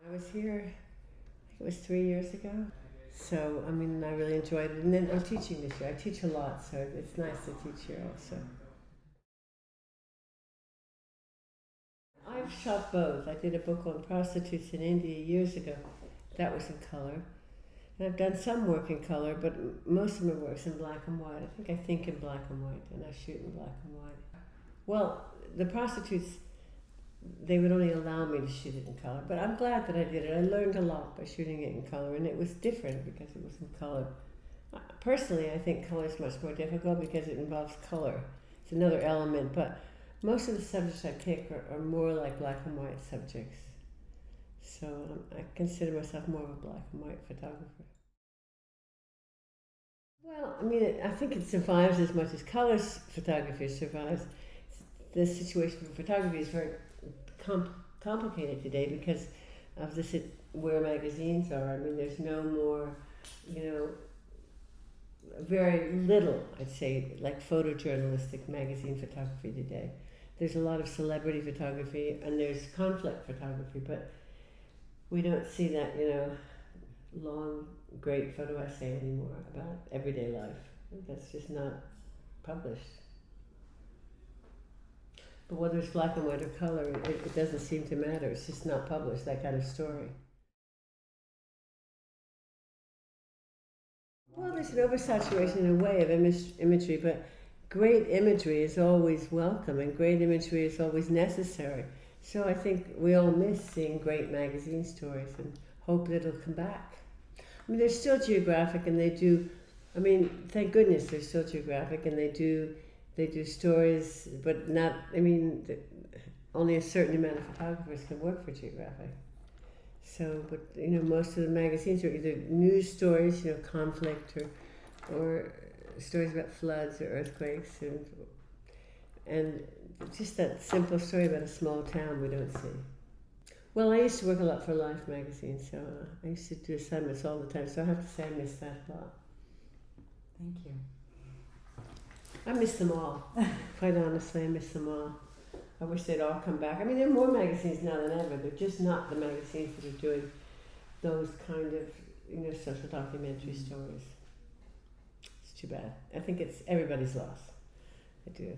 I was here, I think it was 3 years ago. So, I mean, I really enjoyed it. And then I'm teaching this year. I teach a lot, so it's nice to teach here also. I've shot both. I did a book on prostitutes in India years ago. That was in color. And I've done some work in color, but most of my work's in black and white. I think in black and white, and I shoot in black and white. Well, the prostitutes, they would only allow me to shoot it in color, but I'm glad that I did it. I learned a lot by shooting it in color, and it was different because it was in color. Personally, I think color is much more difficult because it involves color. It's another element, but most of the subjects I pick are more like black and white subjects. So I consider myself more of a black and white photographer. Well, I mean, I think it survives as much as color photography survives. The situation for photography is very complicated today because of this, where magazines are. I mean, there's no more, very little, I'd say, like photojournalistic magazine photography today. There's a lot of celebrity photography and there's conflict photography, but we don't see that, long, great photo essay anymore about everyday life. That's just not published. But whether it's black and white or color, it doesn't seem to matter. It's just not published, that kind of story. Well, there's an oversaturation in a way of imagery, but great imagery is always welcome and great imagery is always necessary. So I think we all miss seeing great magazine stories and hope that it'll come back. I mean, they're still geographic and they do, I mean, thank goodness they're still geographic and they do stories, but not, I mean, only a certain amount of photographers can work for geographic. So, but most of the magazines are either news stories, conflict, or stories about floods or earthquakes, and just that simple story about a small town we don't see. Well, I used to work a lot for Life magazine, so I used to do assignments all the time. So I have to say I miss that a lot. Thank you. I miss them all. Quite honestly, I miss them all. I wish they'd all come back. I mean, there are more magazines now than ever. They're just not the magazines that are doing those kind of, social documentary stories. It's too bad. I think it's everybody's loss. I do.